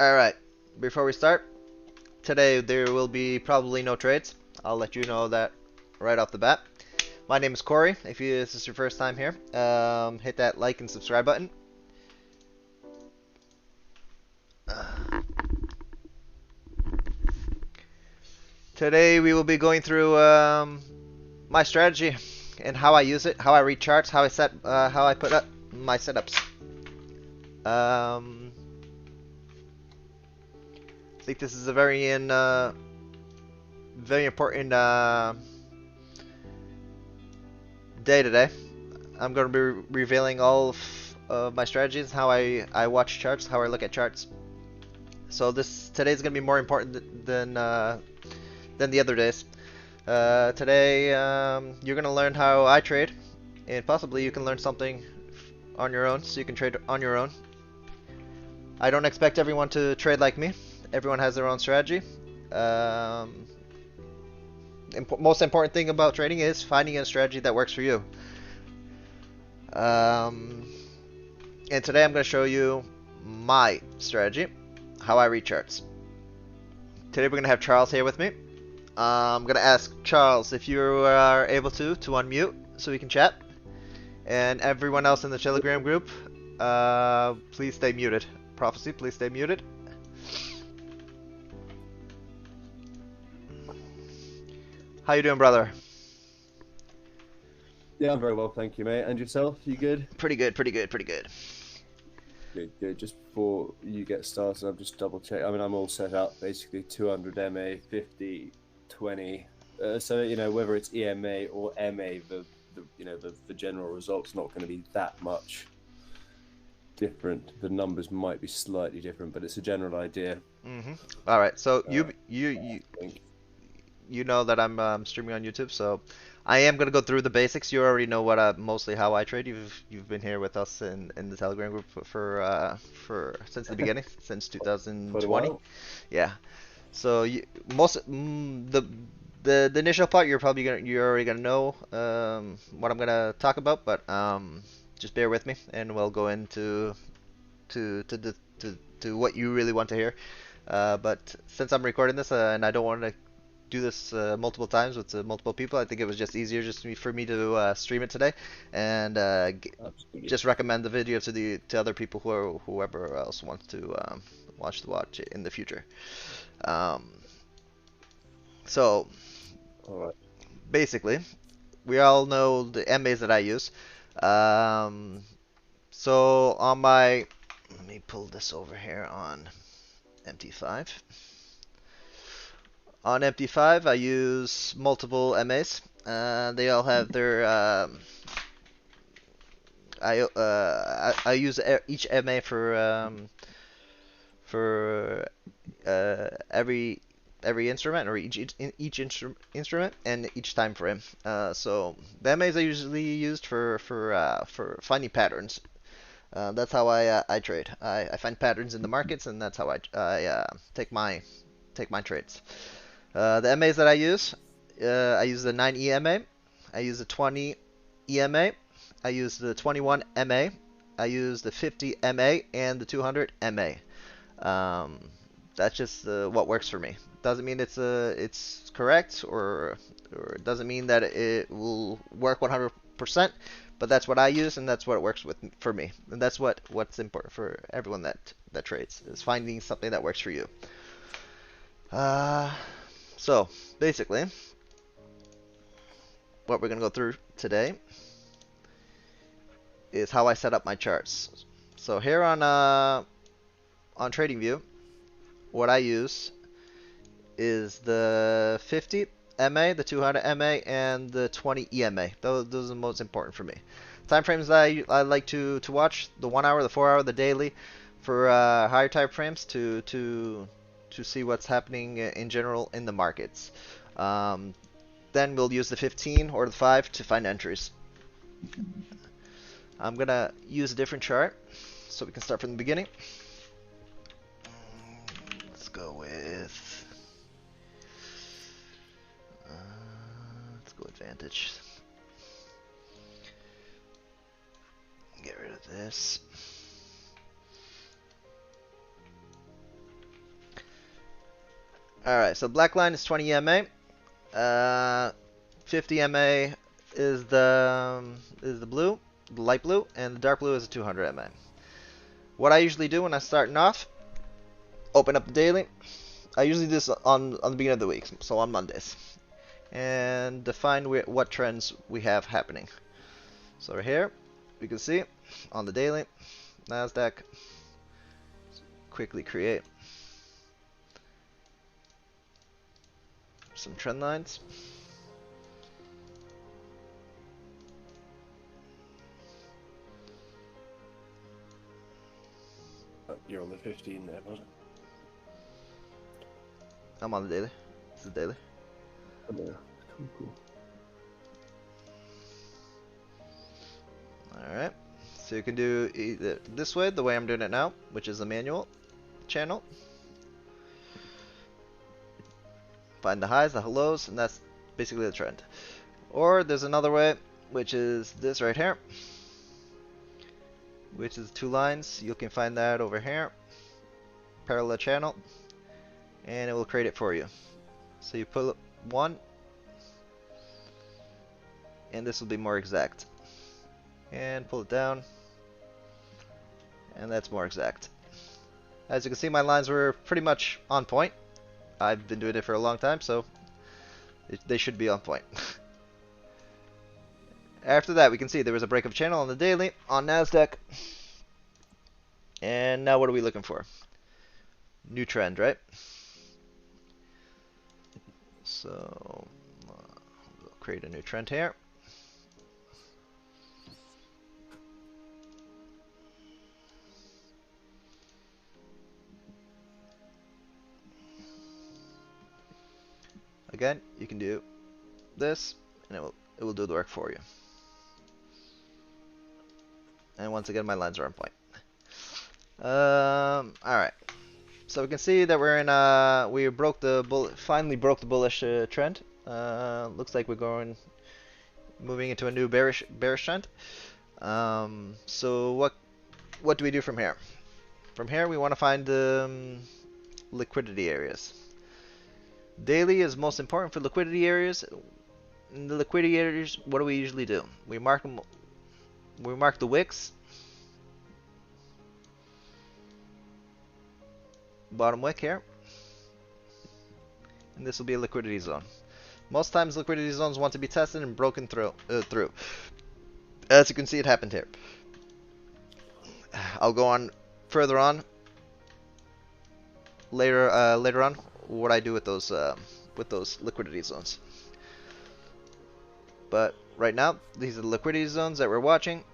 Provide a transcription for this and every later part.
Alright, before we start, today there will be probably no trades. I'll let you know that right off the bat. My name is Corey. If this is your first time here, hit that like and subscribe button. Today we will be going through my strategy and how I use it, how I read charts, how I put up my setups. I think this is a very important day today. I'm going to be revealing all of my strategies, how I watch charts, how I look at charts. So today's going to be more important than the other days. Today you're going to learn how I trade, and possibly you can learn something on your own, so you can trade on your own. I don't expect everyone to trade like me. Everyone has their own strategy. Most important thing about trading is finding a strategy that works for you. And today I'm going to show you my strategy, how I read charts. Today we're going to have Charles here with me. I'm going to ask Charles if you are able to unmute so we can chat. And everyone else in the Telegram group, please stay muted. Prophecy, please stay muted. How you doing, brother? Yeah, I'm very well, thank you, mate. And yourself? You good? Pretty good, pretty good, pretty good. Good, good. Just before you get started, I've just double checked. I mean, I'm all set up, basically 200 MA, 50, 20. So, you know, whether it's EMA or MA, the general result's not going to be that much different. The numbers might be slightly different, but it's a general idea. All right, so you know that I'm streaming on YouTube, so I am gonna go through the basics. You already know what mostly how I trade. You've been here with us in the Telegram group for since the beginning, since 2020. Yeah. So the initial part you're already gonna know what I'm gonna talk about, but just bear with me and we'll go into to what you really want to hear. But since I'm recording this and I don't want to do this multiple times with multiple people, I think it was just easier for me to stream it today and just recommend the video to other people whoever else wants to watch it in the future. So basically, we all know the MAs that I use. So on my, let me pull this over here on MT5. On MT5, I use multiple MAs. They all have their. I use each MA for every instrument, or each instrument and each time frame. So the MAs are usually used for finding patterns. That's how I trade. I find patterns in the markets, and that's how I take my trades. The MAs that I use the 9 EMA, I use the 20 EMA, I use the 21 MA, I use the 50 MA, and the 200 MA. That's just what works for me. Doesn't mean it's correct, or it doesn't mean that it will work 100%. But that's what I use, and that's what works for me, and that's what's important for everyone that trades, is finding something that works for you. So basically, what we're gonna go through today is how I set up my charts. So here on TradingView, what I use is the 50 MA, the 200 MA, and the 20 EMA. Those are the most important for me. Time frames that I like to watch: the 1 hour, the 4 hour, the daily, for higher time frames to see what's happening in general in the markets. Then we'll use the 15 or the 5 to find entries. I'm gonna use a different chart so we can start from the beginning. Let's go with advantage. Get this. Alright, so black line is 20 MA. 50 MA is the blue, the light blue, and the dark blue is a 200 MA. What I usually do when I'm starting off, open up the daily. I usually do this on the beginning of the week, so on Mondays, and define what trends we have happening. So right here, we can see on the daily, Nasdaq, quickly create some trend lines. You're on the 15 there, bud. I'm on the daily. This is daily. Oh, yeah. Cool. Alright, so you can do either this way, the way I'm doing it now, which is a manual channel. Find the highs, the lows, and that's basically the trend. Or there's another way, which is this right here, which is 2 lines. You can find that over here, parallel channel, and it will create it for you. So you pull up 1, and this will be more exact. And pull it down, and that's more exact. As you can see, my lines were pretty much on point. I've been doing it for a long time, so they should be on point. After that, we can see there was a break of channel on the daily on Nasdaq. And now what are we looking for? New trend, right? So we'll create a new trend here. Again, you can do this, and it will do the work for you. And once again, my lines are on point. All right. So we can see that we're in we finally broke the bullish trend. Looks like we're moving into a new bearish trend. So what do we do from here? From here, we want to find the liquidity areas. Daily is most important for liquidity areas. In the liquidity areas, what do we usually do? We mark them. We mark the wicks. Bottom wick here. And this will be a liquidity zone. Most times liquidity zones want to be tested and broken through. As you can see, it happened here. I'll go on further on later on what I do with those liquidity zones. But right now, these are the liquidity zones that we're watching.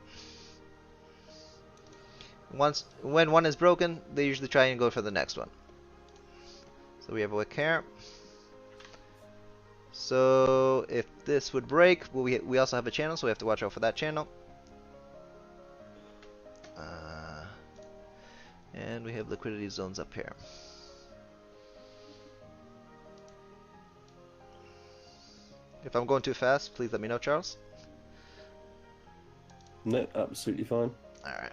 When one is broken, they usually try and go for the next one. So we have a wick here. So if this would break, well, we also have a channel, so we have to watch out for that channel. And we have liquidity zones up here. If I'm going too fast, please let me know, Charles. No, absolutely fine. Alright.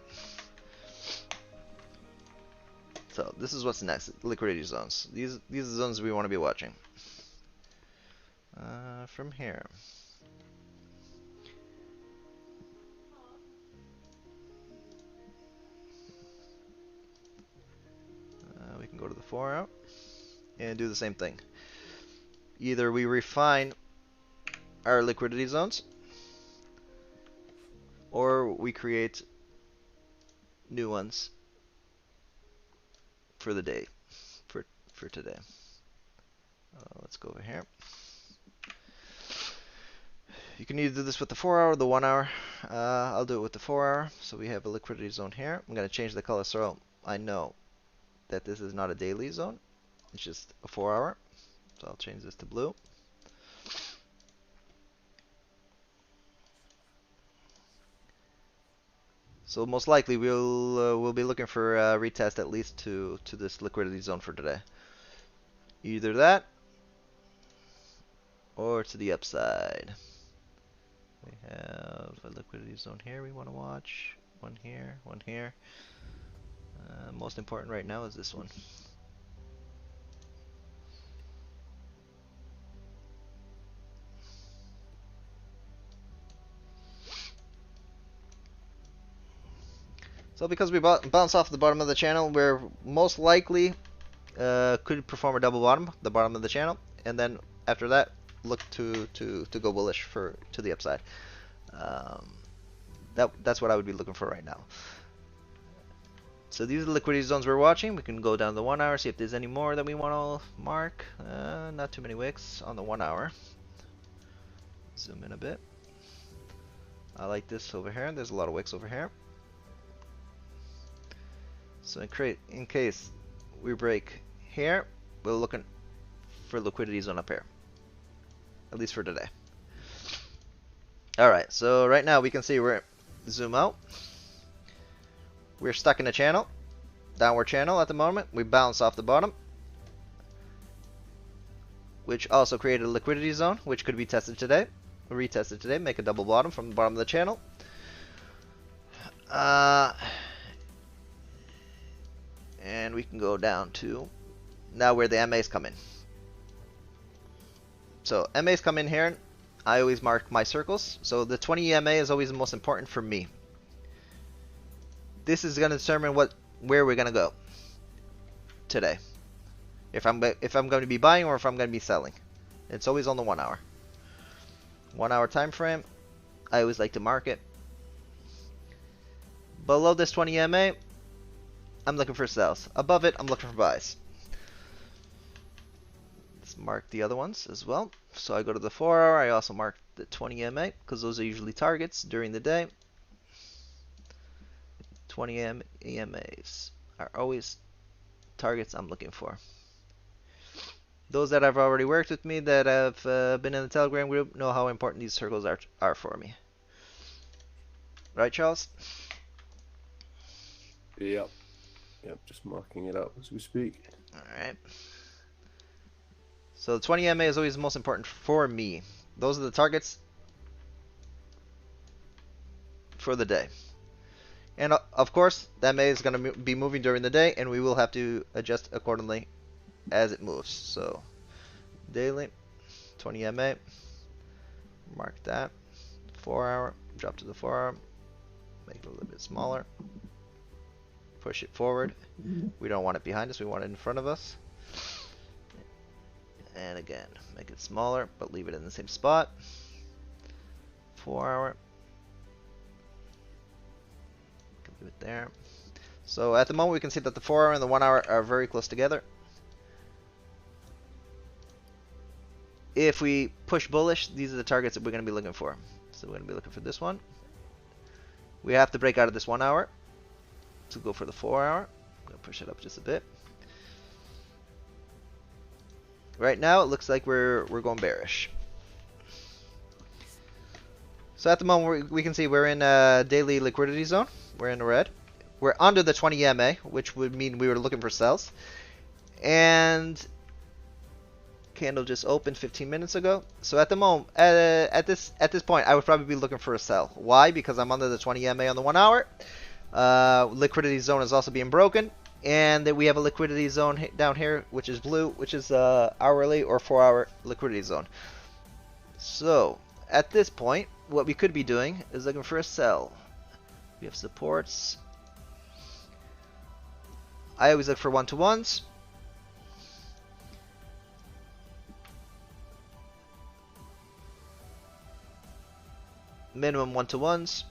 So this is what's next, liquidity zones. These are the zones we want to be watching. From here. We can go to the 4-hour and do the same thing. Either we refine our liquidity zones, or we create new ones for the day, for today. Let's go over here. You can either do this with the 4-hour or the 1-hour. I'll do it with the 4-hour. So we have a liquidity zone here. I'm going to change the color so I know that this is not a daily zone. It's just a 4-hour. So I'll change this to blue. So most likely we'll be looking for a retest at least to this liquidity zone for today. Either that or to the upside. We have a liquidity zone here we want to watch. one here, one here. Most important right now is this one. So because we bounce off the bottom of the channel, we're most likely could perform a double bottom, the bottom of the channel, and then after that look to go bullish to the upside. That's what I would be looking for right now. So these are the liquidity zones we're watching. We can go down the 1 hour, see if there's any more that we want to mark. Not too many wicks on the 1 hour. Zoom in a bit. I like this over here. There's a lot of wicks over here. So in case we break here, we're looking for liquidity zone up here, at least for today. Alright, so right now we can see we're zoom out. We're stuck in a channel, downward channel at the moment. We bounce off the bottom, which also created a liquidity zone, which could be tested today, retested today, make a double bottom from the bottom of the channel. And we can go down to now where the MAs come in. So MAs come in here. I always mark my circles. So the 20 EMA is always the most important for me. This is going to determine where we're going to go today. If I'm going to be buying or if I'm going to be selling. It's always on the 1 hour. 1 hour time frame. I always like to mark it. Below this 20 EMA, I'm looking for sells. Above it, I'm looking for buys. Let's mark the other ones as well. So I go to the 4 hour. I also mark the 20 EMA because those are usually targets during the day. 20 EMAs are always targets I'm looking for. Those that have already worked with me, that have been in the Telegram group, know how important these circles are for me. Right, Charles? Yep. Yep, just marking it up as we speak. Alright. So the 20 EMA is always the most important for me. Those are the targets for the day. And of course, the MA is going to be moving during the day, and we will have to adjust accordingly as it moves. So, daily, 20 MA, mark that. 4 hour, drop to the 4 hour, make it a little bit smaller, push it forward. We don't want it behind us, we want it in front of us. And again, make it smaller, but leave it in the same spot. 4 hour. Leave it there. So at the moment we can see that the 4 hour and the 1 hour are very close together. If we push bullish, these are the targets that we're going to be looking for. So we're going to be looking for this one. We have to break out of this 1 hour to go for the 4 hour. I'm going to push it up just a bit. Right now it looks like we're going bearish. So at the moment we can see we're in a daily liquidity zone. We're in the red. We're under the 20 EMA, which would mean we were looking for sells. And candle just opened 15 minutes ago. So at the moment, at this point, I would probably be looking for a sell. Why? Because I'm under the 20 EMA on the 1 hour. Liquidity zone is also being broken. And then we have a liquidity zone down here, which is blue, which is hourly or 4 hour liquidity zone. So at this point, what we could be doing is looking for a sell. We have supports. I always look for one-to-ones. Minimum one-to-ones.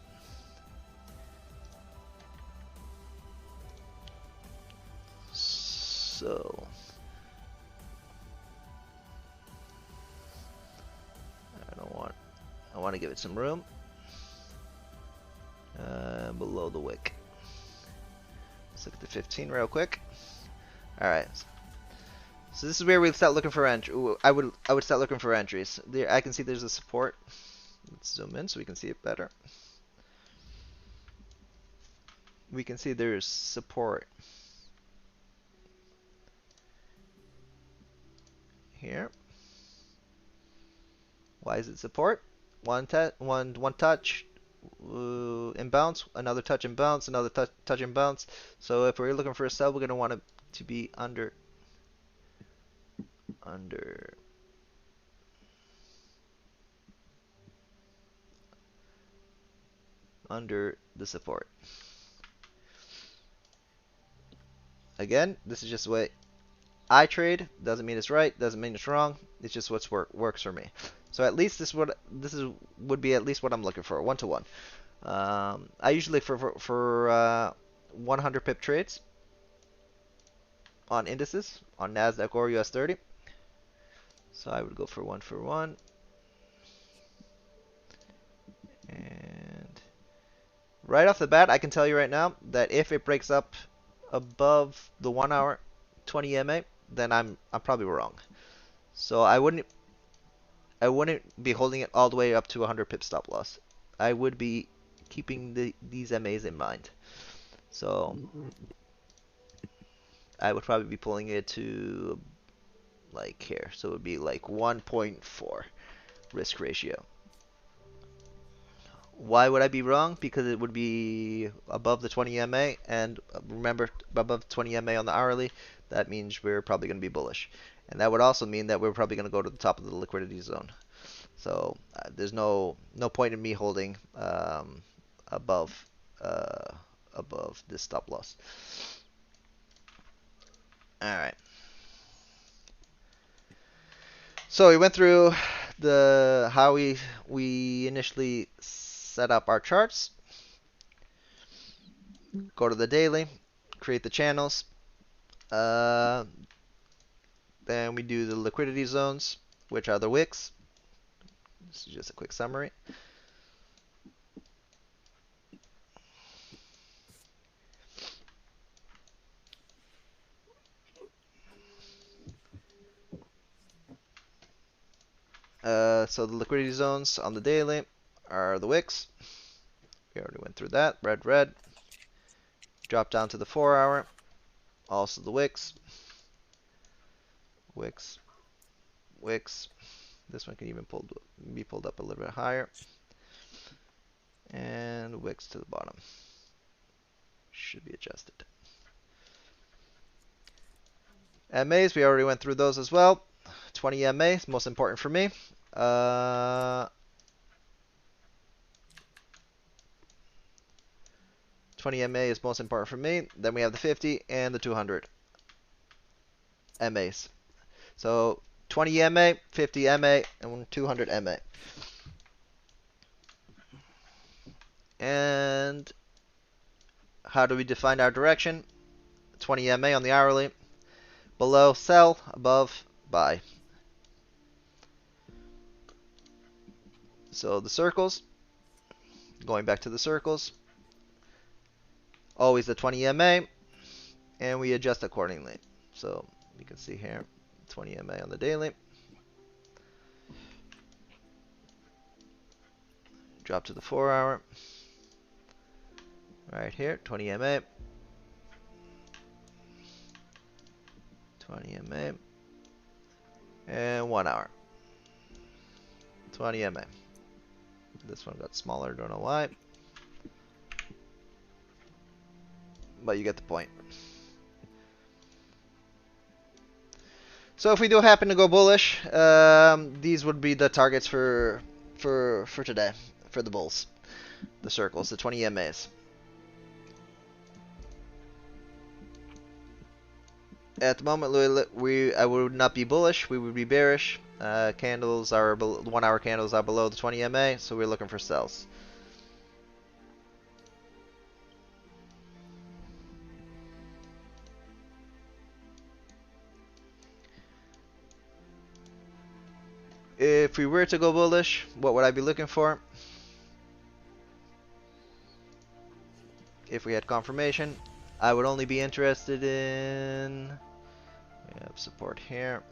So I want to give it some room. Below the wick. Let's look at the 15 real quick. All right. So this is where we start looking for entry. I would start looking for entries. There, I can see there's a support. Let's zoom in so we can see it better. We can see there's support here. Why is it support? One touch, Inbounce, another touch and bounce, another touch and bounce. So if we're looking for a sell, we're going to want it to be under the support. Again, this is just the way I trade. Doesn't mean it's right, doesn't mean it's wrong. It's just what's works for me. So at least would be at least what I'm looking for, 1-to-1. I usually for 100 pip trades on indices on Nasdaq or US 30. So I would go for 1-for-1. And right off the bat, I can tell you right now that if it breaks up above the 1 hour 20 MA, then I'm probably wrong. So I wouldn't be holding it all the way up to 100 pip stop loss. I would be keeping these MAs in mind. So I would probably be pulling it to like here. So it would be like 1.4 risk ratio. Why would I be wrong? Because it would be above the 20 MA, and remember, above 20 MA on the hourly, that means we're probably going to be bullish. And that would also mean that we're probably going to go to the top of the liquidity zone. So there's no point in me holding above this stop loss. All right. So we went through how we initially set up our charts. Go to the daily, create the channels. Then we do the liquidity zones, which are the wicks. This is just a quick summary. So the liquidity zones on the daily are the wicks. We already went through that. Red, red. Drop down to the 4 hour. Also the wicks. Wicks. Wicks. This one can even be pulled up a little bit higher. And wicks to the bottom. Should be adjusted. MAs, we already went through those as well. 20 MA, most important for me. 20 MA is most important for me. Then we have the 50 and the 200 MAs. So 20 MA, 50 MA, and 200 MA. And how do we define our direction? 20 MA on the hourly. Below, sell. Above, buy. So the circles, going back to the circles, always the 20 MA, and we adjust accordingly. So you can see here, 20 MA on the daily. Drop to the 4 hour. Right here, 20 MA. 20 MA. And 1 hour. 20 MA. This one got smaller, don't know why. But you get the point. So if we do happen to go bullish, these would be the targets for today, for the bulls. The circles, the 20 MAs. At the moment, I would not be bullish. We would be bearish. Candles are 1 hour candles are below the 20 MA, so we're looking for sells. If we were to go bullish, what would I be looking for? If we had confirmation, I would only be interested in, we have support here.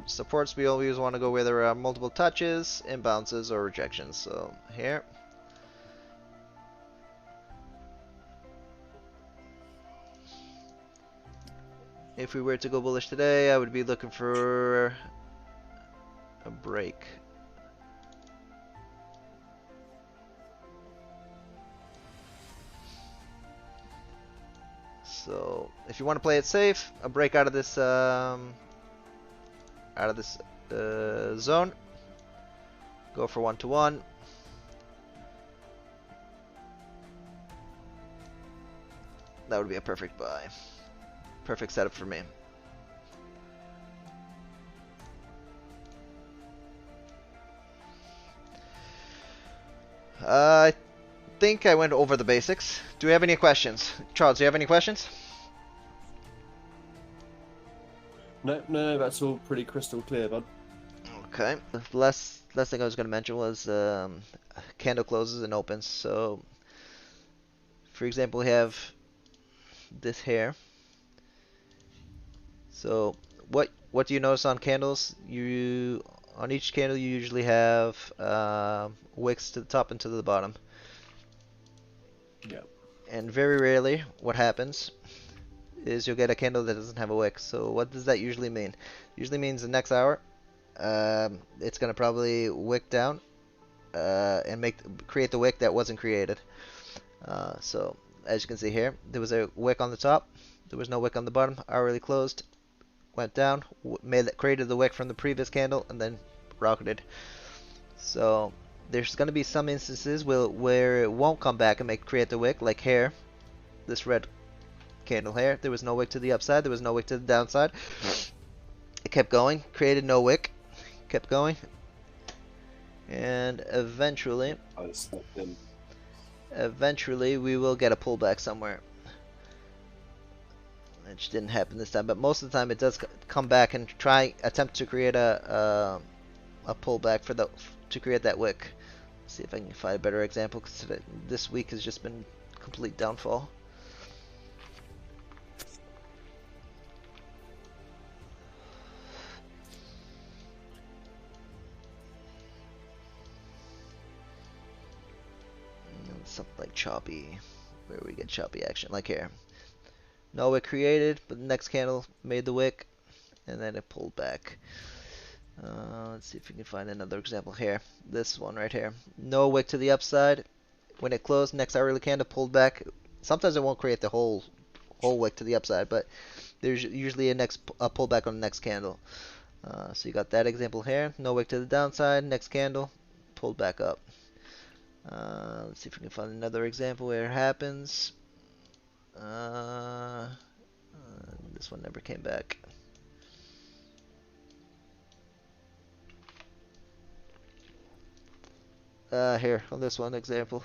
Supports, we always want to go where there are multiple touches, imbounces, or rejections. So here. If we were to go bullish today, I would be looking for a break So if you want to play it safe, a break out of this zone. Go for 1-to-1. That would be a perfect buy. Perfect setup for me. I think I went over the basics. Do we have any questions? Charles, do you have any questions? No, that's all pretty crystal clear, bud. Okay. The last thing I was going to mention was candle closes and opens. So, for example, we have this here. So, what do you notice on candles? On each candle you usually have wicks to the top and to the bottom. Yeah. And very rarely, what happens is you'll get a candle that doesn't have a wick. So, what does that usually mean? Usually means the next hour, it's gonna probably wick down and create the wick that wasn't created. So as you can see here, there was a wick on the top, there was no wick on the bottom. Hourly closed, went down, created the wick from the previous candle, and then rocketed. So there's gonna be some instances where it won't come back and create the wick, like here, this red candle here. There was no wick to the upside, there was no wick to the downside. It kept going, created no wick, kept going, and eventually we will get a pullback somewhere. It just didn't happen this time, but most of the time it does come back and attempt to create a pullback to create that wick. Let's see if I can find a better example, because this week has just been complete downfall. Something like choppy, where we get choppy action, like here. No wick created, but the next candle made the wick, and then it pulled back. Let's see if we can find another example here. This one right here. No wick to the upside. When it closed, next hourly candle pulled back. Sometimes it won't create the whole wick to the upside, but there's usually a pullback on the next candle. So you got that example here. No wick to the downside. Next candle pulled back up. Let's see if we can find another example where it happens. This one never came back. Here on this one example.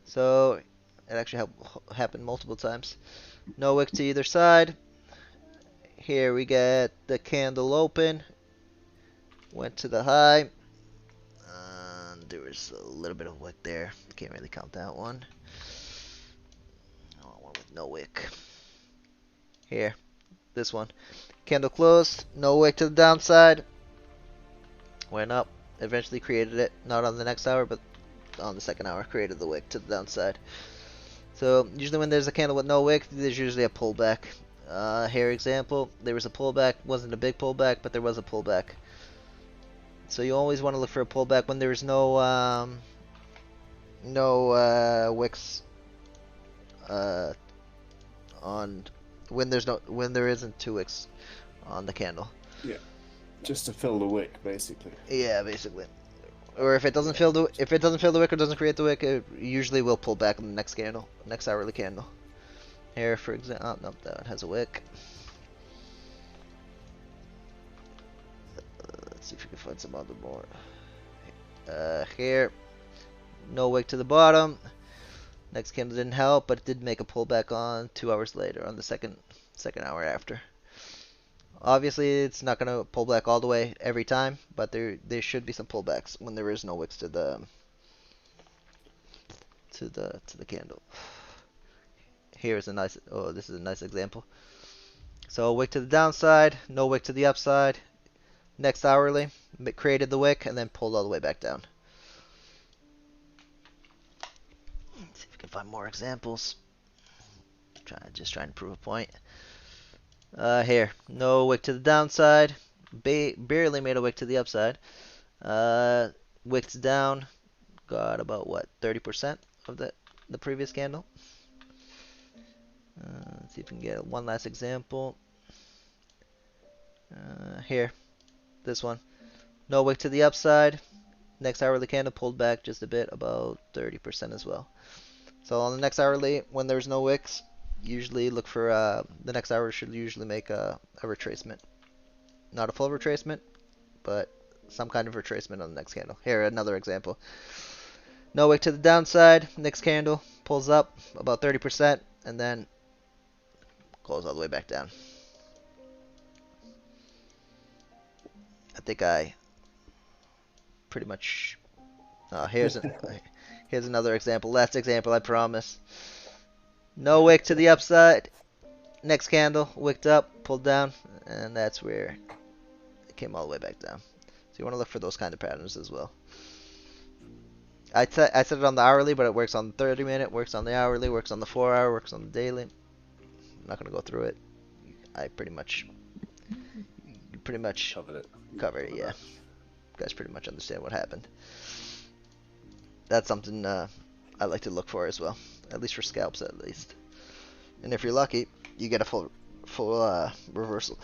So it actually happened multiple times. No wick to either side. Here we get the candle open. Went to the high. There was a little bit of wick there. Can't really count that one. One with no wick. Here, this one. Candle closed. No wick to the downside. Went up. Eventually created it. Not on the next hour, but on the second hour. Created the wick to the downside. So usually when there's a candle with no wick, there's usually a pullback. Here example. There was a pullback. Wasn't a big pullback, but there was a pullback. So you always want to look for a pullback when there's no wicks on when there isn't two wicks on the candle. Yeah, just to fill the wick, basically. Yeah, basically. Or if it doesn't fill the wick or doesn't create the wick, it usually will pull back on the next candle, next hourly candle. Here, for example, oh, no, that one has a wick. Let's see if we can find some other more. Here, no wick to the bottom. Next candle didn't help, but it did make a pullback on 2 hours later on the second hour after. Obviously, it's not gonna pull back all the way every time, but there should be some pullbacks when there is no wicks to the candle. Here is this is a nice example. So wick to the downside, no wick to the upside. Next hourly, created the wick and then pulled all the way back down. Let's see if we can find more examples. Just trying to prove a point. Here, no wick to the downside, barely made a wick to the upside. Wicks down, got about what, 30% of the previous candle. Let's see if we can get one last example. Here, this one. No wick to the upside. Next hourly candle pulled back just a bit, about 30% as well. So on the next hourly, when there's no wicks, usually look for the next hour should usually make a retracement. Not a full retracement, but some kind of retracement on the next candle. Here, another example. No wick to the downside. Next candle pulls up about 30%, and then goes all the way back down. I think I pretty much. Here's another example. Last example, I promise. No wick to the upside. Next candle wicked up, pulled down, and that's where it came all the way back down. So you want to look for those kind of patterns as well. I said it on the hourly, but it works on the 30-minute, works on the hourly, works on the 4-hour, works on the daily. I'm not gonna go through it. I pretty much covered it. Yeah, you guys pretty much understand what happened. That's something I like to look for as well, at least for scalps at least. And if you're lucky, you get a full reversal.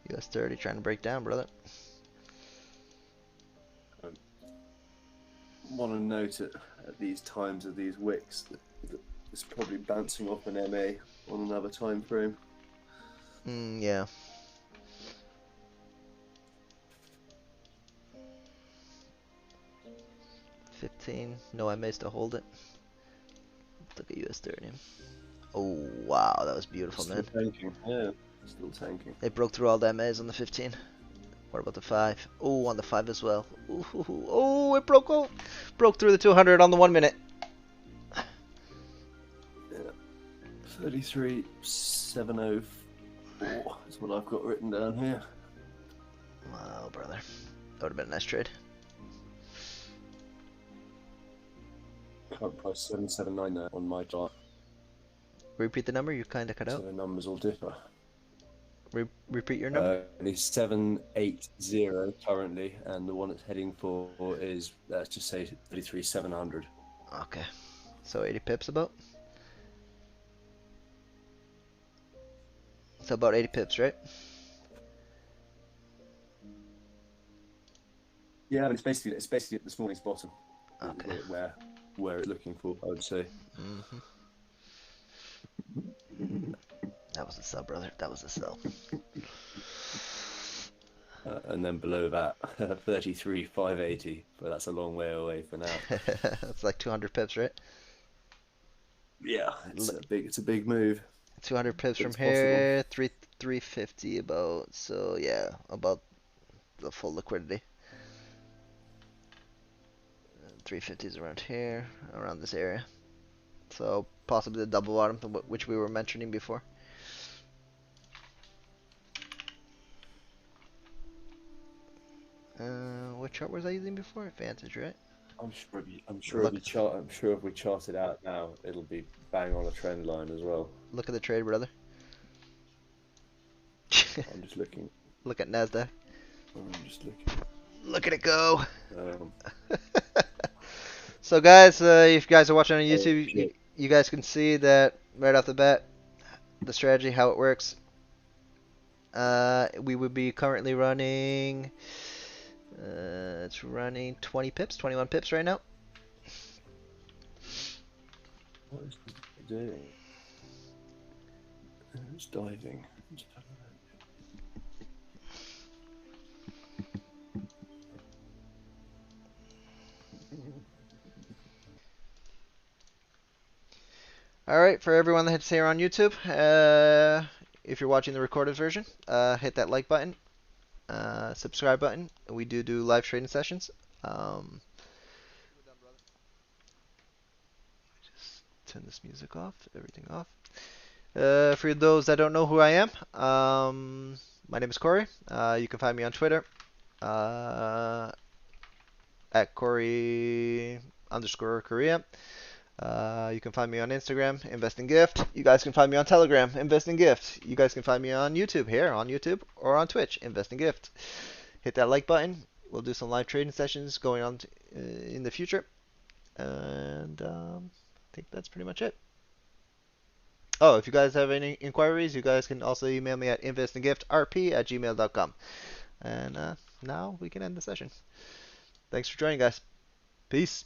US 30 trying to break down, brother. Want to note at these times of these wicks that it's probably bouncing off an MA on another time frame. Yeah. $15, no MAs to hold it. Look at US 30. Oh wow, that was beautiful, Still man. tanking, yeah, still tanking. It broke through all the MAs on the 15. What about the 5? Oh, on the 5 as well. Ooh, oh, it broke through the 200 on the 1 minute. Yeah, 33,704 is what I've got written down here. Wow, brother, that would have been a nice trade. Current price 779 on my chart. Repeat the number. You kind of cut out. So the numbers all differ. Repeat your number. It's 780 currently, and the one it's heading for is, let's just say, 33,700. Okay, so 80 pips about. So about 80 pips, right? Yeah, I mean, it's basically at this morning's bottom. Okay. Where it's looking for, I would say. Mm-hmm. That was a sell, brother. That was a sell. And then below that, 33,580, but that's a long way away for now. That's like 200 pips, right? Yeah, it's a big move. 200 pips from It's here, 350 about. So yeah, about the full liquidity. 350 is around here, around this area. So possibly the double bottom, which we were mentioning before. What chart was I using before? Vantage, right? I'm sure if we chart it out now, it'll be bang on a trend line as well. Look at the trade, brother. I'm just looking. Look at Nasdaq. I'm just looking. Look at it go. So guys, if you guys are watching on YouTube, you guys can see that right off the bat, the strategy, how it works. We would be currently running, it's running 20 pips, 21 pips right now. What is it doing? It's diving. Alright, for everyone that's here on YouTube, if you're watching the recorded version, hit that like button, subscribe button. We do live trading sessions. Just turn this music off, everything off. For those that don't know who I am, my name is Corey. You can find me on Twitter at Corey_Korea. You can find me on Instagram, InvestInGIFT. You guys can find me on Telegram, InvestInGIFT. You guys can find me on YouTube, here on YouTube, or on Twitch, InvestInGIFT. Hit that like button. We'll do some live trading sessions going on in the future. And I think that's pretty much it. Oh, if you guys have any inquiries, you guys can also email me at investingift@gmail.com. And now we can end the session. Thanks for joining, guys. Peace.